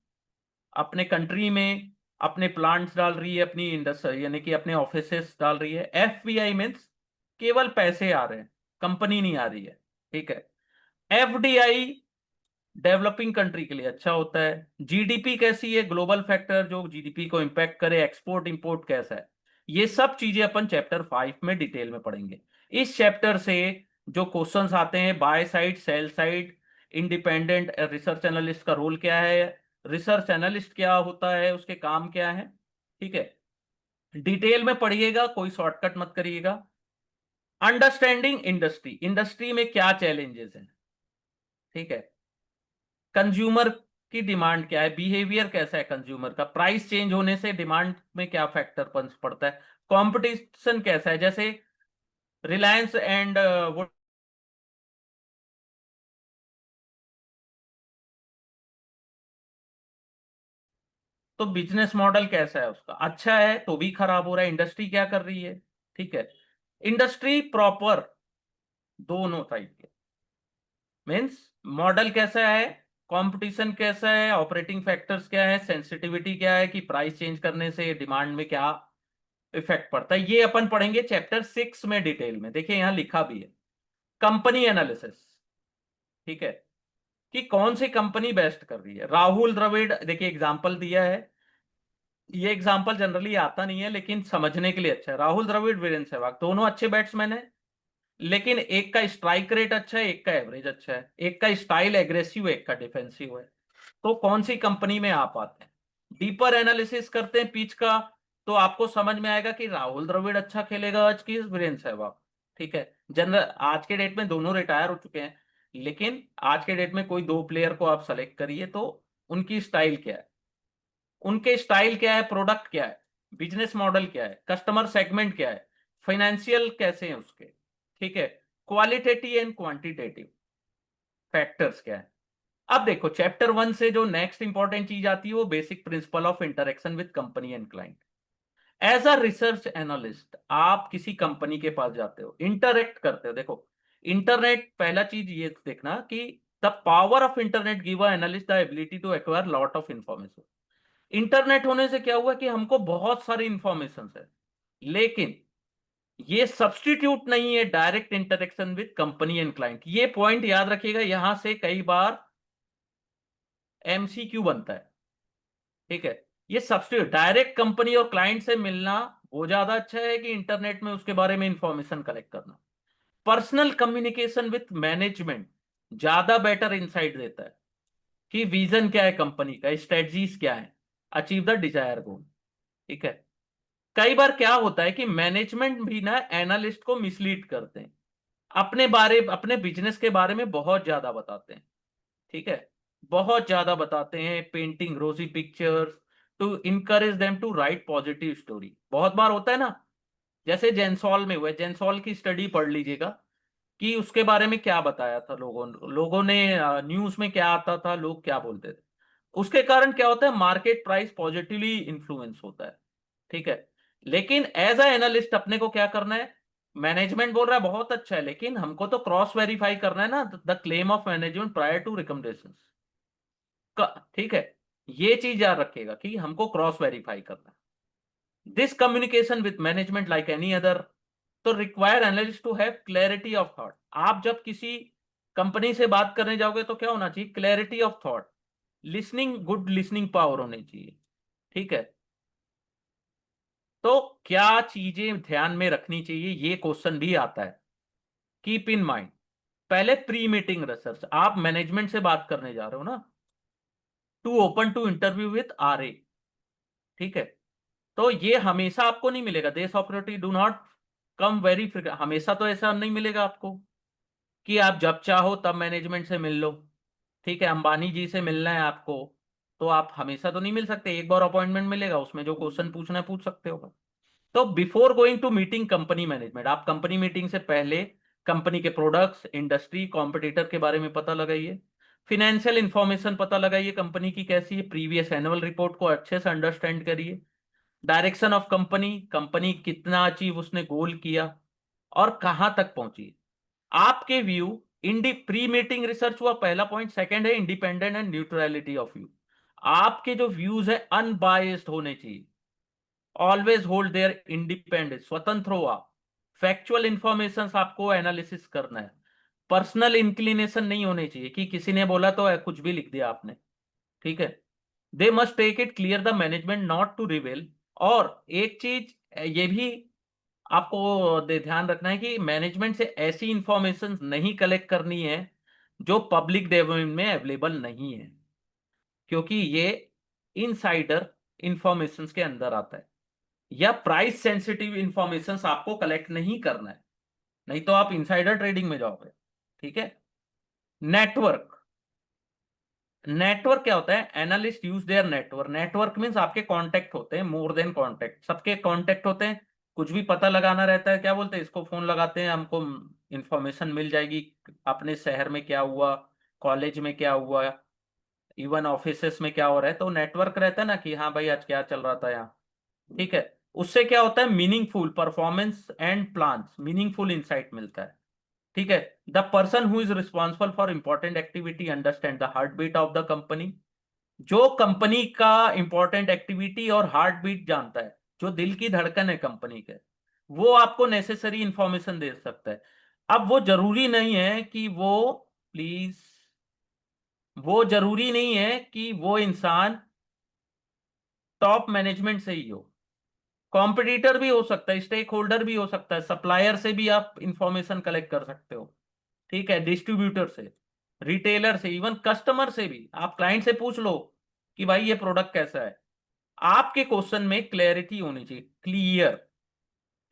अपने कंट्री में, अपने प्लांट्स डाल रही है, अपनी इंडस्ट्री यानी कि अपने ऑफिसेस डाल रही है। एफपीआई मींस केवल पैसे आ रहे हैं, कंपनी नहीं आ रही है। ठीक है। एफडीआई डेवलपिंग कंट्री के लिए अच्छा होता है। जीडीपी कैसी है, ग्लोबल फैक्टर जो जीडीपी को इंपैक्ट करे, एक्सपोर्ट इंपोर्ट कैसा है, ये सब चीजें अपन चैप्टर 5 में डिटेल में पढ़ेंगे। इस चैप्टर से जो क्वेश्चंस आते हैं, by side, sell side, independent research analyst का रोल क्या है, रिसर्च एनालिस्ट क्या होता है, उसके काम क्या है। ठीक है। डिटेल में पढ़िएगा, कोई शॉर्टकट मत करिएगा। अंडरस्टैंडिंग इंडस्ट्री, इंडस्ट्री में क्या चैलेंजेस हैं। ठीक है। कंज्यूमर की डिमांड क्या है, बिहेवियर कैसा है कंज्यूमर का, प्राइस चेंज होने से डिमांड में क्या फैक्टर पड़ता है, कंपटीशन कैसा है, जैसे रिलायंस एंड वो, तो बिजनेस मॉडल कैसा है उसका, अच्छा है तो भी खराब हो रहा है, इंडस्ट्री क्या कर रही है। ठीक है। इंडस्ट्री प्रॉपर दोनों टाइप के, मीन्स मॉडल कैसा है, कंपटीशन कैसा है, ऑपरेटिंग फैक्टर्स क्या है, सेंसिटिविटी क्या है कि प्राइस चेंज करने से डिमांड में क्या इफेक्ट पड़ता है, ये अपन पढ़ेंगे चैप्टर 6 में डिटेल में। देखिए यहां लिखा भी है कंपनी एनालिसिस। ठीक है। कि कौन सी कंपनी बेस्ट कर रही है। राहुल द्रविड़, देखिए एग्जांपल दिया है, ये एग्जांपल जनरली आता नहीं है लेकिन समझने के लिए अच्छा है। राहुल द्रविड़, वीरेंद्र सहवाग दोनों अच्छे बैट्समैन हैं, लेकिन एक का स्ट्राइक रेट अच्छा है, एक का एवरेज अच्छा है, एक का स्टाइल एग्रेसिव है, एक का डिफेंसिव है। तो कौन सी कंपनी में आप आते हैं, डीपर एनालिसिस करते हैं पिच का, तो आपको समझ में आएगा कि राहुल द्रविड़ अच्छा खेलेगा आज की वीरेंद्र सहवाग। ठीक है। जनरल आज के डेट में दोनों रिटायर हो चुके हैं, लेकिन आज के डेट में कोई दो प्लेयर को आप सेलेक्ट करिए तो उनकी स्टाइल क्या है, उनके स्टाइल क्या है, प्रोडक्ट क्या है, बिजनेस मॉडल क्या है, कस्टमर सेगमेंट क्या है, फाइनेंशियल कैसे हैं उसके। ठीक है। क्वालिटेटिव एंड क्वांटिटेटिव फैक्टर्स क्या है। अब देखो चैप्टर 1 से जो नेक्स्ट इंपॉर्टेंट चीज आती है वो basic principle of interaction with company and client. As a research analyst आप किसी कंपनी के पास जाते हो, इंटरेक्ट करते हो। देखो इंटरनेट, पहला चीज ये देखना कि the power of internet give a analyst the ability to acquire lot of information. Internet होने से क्या हुआ कि हमको बहुत सारी इंफॉर्मेशन है, लेकिन ये सब्सटीट्यूट नहीं है direct interaction with company and client. ये पॉइंट याद रखिएगा, यहां से कई बार एमसीक्यू बनता है। ठीक है, ये सब्सटीट्यूट डायरेक्ट कंपनी और क्लाइंट से मिलना वो ज्यादा अच्छा है कि इंटरनेट में उसके बारे में इंफॉर्मेशन कलेक्ट करना। पर्सनल कम्युनिकेशन विथ मैनेजमेंट ज्यादा बेटर इंसाइट देता है कि विजन क्या है कंपनी का, स्ट्रेटजीज क्या है, अचीव द डिजायर गोल। ठीक है, कई बार क्या होता है कि मैनेजमेंट भी ना एनालिस्ट को मिसलीड करते हैं, अपने बिजनेस के बारे में बहुत ज्यादा बताते हैं। ठीक है, बहुत ज्यादा बताते हैं, painting rosy pictures to encourage them to write positive story. बहुत बार होता है ना, जैसे जेंसॉल में हुआ है, जेंसॉल की स्टडी पढ़ लीजिएगा कि उसके बारे में क्या बताया था लोगों ने, न्यूज में क्या आता था, लोग क्या बोलते थे। उसके कारण क्या होता है, मार्केट प्राइस पॉजिटिवली इन्फ्लुएंस होता है। ठीक है, लेकिन एज अ एनालिस्ट अपने को क्या करना है, मैनेजमेंट बोल रहा है बहुत अच्छा है, लेकिन हमको तो क्रॉस वेरीफाई करना है ना the claim of management prior to recommendation. ठीक है, ये चीज याद रखिएगा कि हमको क्रॉस वेरीफाई करना है। This communication with management like any other तो require analyst to have clarity of thought. आप जब किसी कंपनी से बात करने जाओगे तो क्या होना चाहिए, clarity of thought, listening, good listening power होनी चाहिए। ठीक है, तो क्या चीजें ध्यान में रखनी चाहिए, ये क्वेश्चन भी आता है, कीप इन माइंड। पहले प्री मीटिंग रिसर्च, आप मैनेजमेंट से बात करने जा रहे हो ना, to open to interview with RA. ठीक है, तो ये हमेशा आपको नहीं मिलेगा, देश operative do not come very frequent, हमेशा तो ऐसा नहीं मिलेगा आपको कि आप जब चाहो तब मैनेजमेंट से मिल लो। ठीक है, अंबानी जी से मिलना है आपको तो आप हमेशा तो नहीं मिल सकते, एक बार अपॉइंटमेंट मिलेगा, उसमें जो क्वेश्चन पूछना है पूछ सकते हो। तो before going to meeting company management, आप कंपनी मीटिंग से पहले कंपनी के प्रोडक्ट्स, इंडस्ट्री, कॉम्पिटिटर के बारे में पता लगाइए। फिनेंशियल इंफॉर्मेशन पता लगाइए कंपनी की कैसी है, प्रीवियस एनुअल रिपोर्ट को अच्छे से अंडरस्टैंड करिए। डायरेक्शन ऑफ कंपनी, कंपनी कितना अचीव उसने गोल किया और कहां तक पहुंची। आपके व्यू, इंडी प्री मीटिंग रिसर्च हुआ पहला पॉइंट। सेकंड है independent and neutrality of view, आपके जो व्यूज है अनबायस्ड होने चाहिए। ऑलवेज होल्ड देयर इंडिपेंडेंस, स्वतंत्र हो आप। फैक्चुअल इंफॉर्मेशन आपको एनालिसिस करना है, पर्सनल इंक्लिनेशन नहीं होने चाहिए कि किसी ने बोला तो कुछ भी लिख दिया आपने। ठीक है, they must take it clear the management not to reveal. और एक चीज ये भी आपको ध्यान रखना है कि मैनेजमेंट से ऐसी इंफॉर्मेशन नहीं कलेक्ट करनी है जो पब्लिक डोमेन में अवेलेबल नहीं है, क्योंकि ये इनसाइडर इंफॉर्मेशन के अंदर आता है। या प्राइस सेंसिटिव इंफॉर्मेशन आपको कलेक्ट नहीं करना है, नहीं तो आप इनसाइडर ट्रेडिंग में जाओगे। ठीक है, नेटवर्क, नेटवर्क क्या होता है, analyst use their network. Network means आपके कांटेक्ट होते हैं, मोर देन कांटेक्ट, सबके कांटेक्ट होते हैं। कुछ भी पता लगाना रहता है, क्या बोलते हैं, इसको फोन लगाते हैं, हमको इंफॉर्मेशन मिल जाएगी, अपने शहर में क्या हुआ, कॉलेज में क्या हुआ, इवन ऑफिसेस में क्या हो रहा है। तो नेटवर्क रहता है ना कि हाँ भाई आज क्या चल रहा था यहाँ। ठीक है, उससे क्या होता है, meaningful performance and plan, meaningful insight मिलता है। ठीक है, the person who is responsible for important activity understand the heart beat of the company. जो कंपनी का इंपॉर्टेंट एक्टिविटी और हार्ट बीट जानता है, जो दिल की धड़कन है कंपनी के, वो आपको नेसेसरी इंफॉर्मेशन दे सकता है। अब वो जरूरी नहीं है कि वो, प्लीज, वो जरूरी नहीं है कि वो इंसान टॉप मैनेजमेंट से ही हो, कॉम्पिटिटर भी हो सकता है, स्टेक होल्डर भी हो सकता है, सप्लायर से भी आप इंफॉर्मेशन कलेक्ट कर सकते हो। ठीक है, डिस्ट्रीब्यूटर से, रिटेलर से, इवन कस्टमर से भी आप क्लाइंट से पूछ लो कि भाई ये प्रोडक्ट कैसा है। आपके क्वेश्चन में क्लैरिटी होनी चाहिए, क्लियर।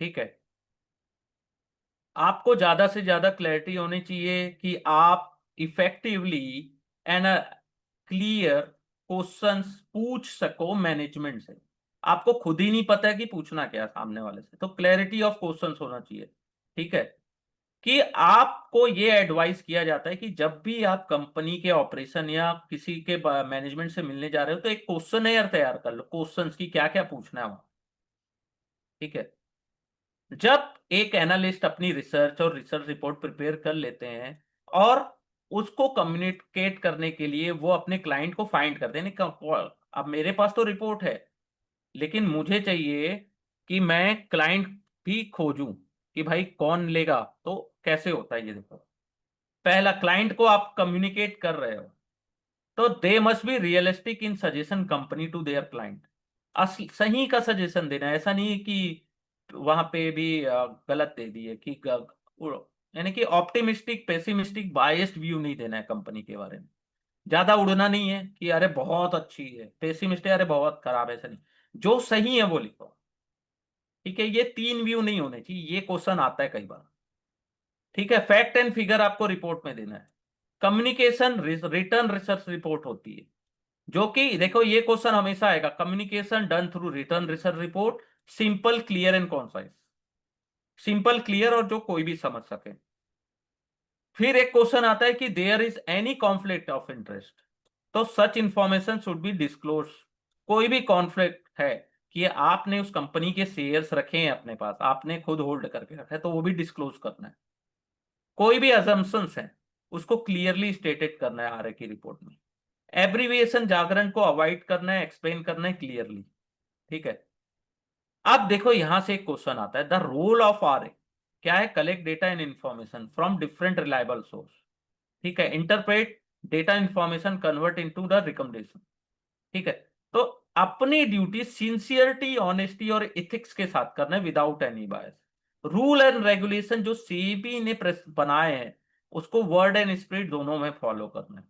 ठीक है, आपको ज्यादा से ज्यादा क्लैरिटी होनी चाहिए कि आप इफेक्टिवली एंड क्लियर क्वेश्चंस पूछ सको मैनेजमेंट से। आपको खुद ही नहीं पता है कि पूछना क्या है सामने वाले से, तो क्लैरिटी ऑफ क्वेश्चंस होना चाहिए। ठीक है, कि आपको ये एडवाइस किया जाता है कि जब भी आप कंपनी के ऑपरेशन या किसी के मैनेजमेंट से मिलने जा रहे हो तो एक क्वेश्चनेयर तैयार कर लो, क्वेश्चंस की क्या क्या पूछना है वहां। ठीक है। जब एक एनालिस्ट अपनी रिसर्च और रिसर्च रिपोर्ट प्रिपेयर कर लेते हैं और उसको कम्युनिकेट करने के लिए वो अपने क्लाइंट को फाइंड करते हैं, अब मेरे पास तो रिपोर्ट है लेकिन मुझे चाहिए कि मैं क्लाइंट भी खोजूं कि भाई कौन लेगा, तो कैसे होता है ये देखो। पहला, क्लाइंट को आप कम्युनिकेट कर रहे हो तो they must be realistic in suggestion company to their client. सही का सजेशन देना है, ऐसा नहीं है कि वहां पे भी गलत दे दिए कि यानी कि ऑप्टिमिस्टिक पेसिमिस्टिक बायस्ड व्यू नहीं देना है कंपनी के बारे में। ज्यादा उड़ना नहीं है कि अरे बहुत अच्छी है, पेसिमिस्टिक अरे बहुत खराब है, ऐसा नहीं। जो सही है वो लिखो। ठीक है, ये तीन व्यू नहीं होने चाहिए, ये क्वेश्चन आता है कई बार। ठीक है, फैक्ट एंड फिगर आपको रिपोर्ट में देना है। कम्युनिकेशन रिटर्न रिसर्च रिपोर्ट होती है, जो कि देखो ये क्वेश्चन हमेशा आएगा, communication done through return research report, simple clear and concise. Simple clear और जो कोई भी समझ सके। फिर एक क्वेश्चन आता है कि there is any conflict of interest, तो such information should be disclose. कोई भी कॉन्फ्लिक्ट है कि आपने उस कंपनी के शेयर्स रखे हैं अपने पास, आपने खुद होल्ड करके रखा है, तो वो भी डिस्क्लोज करना है। कोई भी अजम्पशंस है उसको क्लियरली स्टेटेड करना है आरए की रिपोर्ट में। एब्रीविएशन जागरण को अवॉइड करना है, एक्सप्लेन करना है क्लियरली। ठीक है। अब देखो यहां से एक क्वेश्चन आता है, द रोल ऑफ आरए क्या है? Collect data and information from different reliable source. ठीक है, interpret data information, convert into the recommendation. ठीक है। तो अपनी ड्यूटी सिंसियरिटी, ऑनेस्टी और इथिक्स के साथ करना है, without any bias. Rule and regulation जो सेबी ने बनाए हैं उसको वर्ड एंड स्पिरिट दोनों में फॉलो करना है।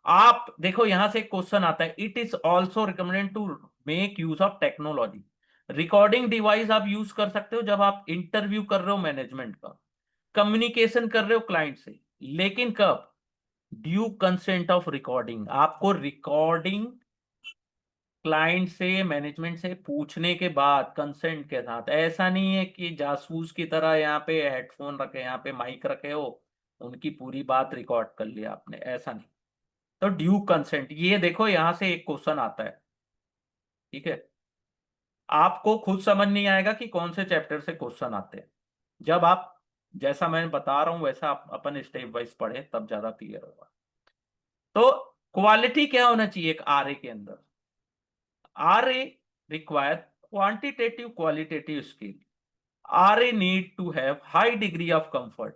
आप देखो यहां से एक क्वेश्चन आता है, it is also recommended to make use of technology. Recording device आप यूज कर सकते हो जब आप इंटरव्यू कर रहे हो मैनेजमेंट का, कम्युनिकेशन कर रहे हो क्लाइंट से, लेकिन कब? Due consent of recording. आपको रिकॉर्डिंग क्लाइंट से, मैनेजमेंट से पूछने के बाद कंसेंट के साथ। ऐसा नहीं है कि जासूस की तरह यहाँ पे हेडफोन रखे, यहाँ पे माइक रखे हो, उनकी पूरी बात रिकॉर्ड कर लिया आपने, ऐसा नहीं। तो ड्यू कंसेंट, ये देखो यहां से एक क्वेश्चन आता है। ठीक है। आपको खुद समझ नहीं आएगा कि कौन से चैप्टर से क्वेश्चन आते हैं। जब आप, जैसा मैं बता रहा हूं वैसा आप अपन स्टेप वाइज पढ़े तब ज्यादा क्लियर होगा। तो क्वालिटी क्या होना चाहिए एक आरए के अंदर? RA require quantitative qualitative skill. RA need to have high degree of comfort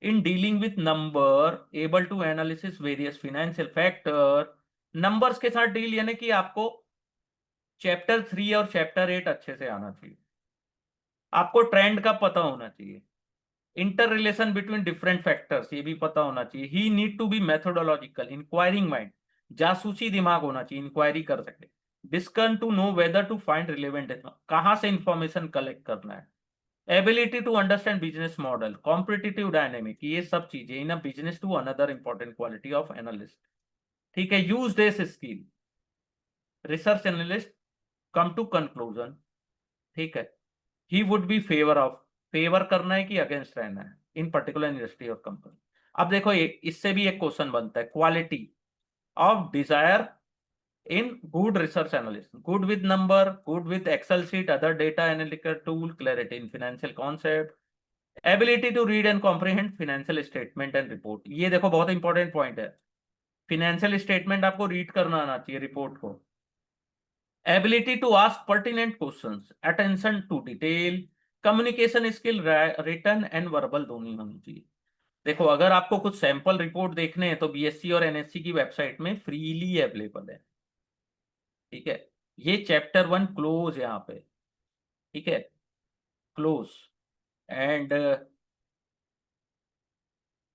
in dealing with number, able to analysis various financial factor। numbers के साथ डील, यानी कि आपको चैप्टर 3 और चैप्टर 8 अच्छे से आना चाहिए। आपको ट्रेंड का पता होना चाहिए। Inter relation between different factors ये भी पता होना चाहिए। He need to be methodological, inquiring mind, जासूसी दिमाग होना चाहिए, इंक्वायरी कर सके। Discern to know whether to find relevant, कहां से इंफॉर्मेशन कलेक्ट करना है। Ability to understand business model, competitive dynamic, ये सब चीजें in a business to another important quality of analyst. ठीक है, use this skill, research analyst come to conclusion. ठीक है, he would be favour of, favour करना है कि अगेंस्ट रहना है इन पर्टिकुलर इंडस्ट्री और कंपनी। अब देखो इससे भी एक क्वेश्चन बनता है, quality of desire in good research analyst, good with number, good with excel sheet, other data analytical tool, clarity in financial concept, ability to read and comprehend financial statement and report. ये देखो बहुत important point है, financial statement आपको read करना आना चाहिए, report को। Ability to ask pertinent questions, attention to detail, communication skill, written and verbal दोनों होनी चाहिए। देखो अगर आपको कुछ सैंपल रिपोर्ट देखने हैं तो बीएससी और एनएससी की वेबसाइट में फ्रीली अवेलेबल है। ठीक है, ये चैप्टर 1 क्लोज यहाँ पे। ठीक है, क्लोज। एंड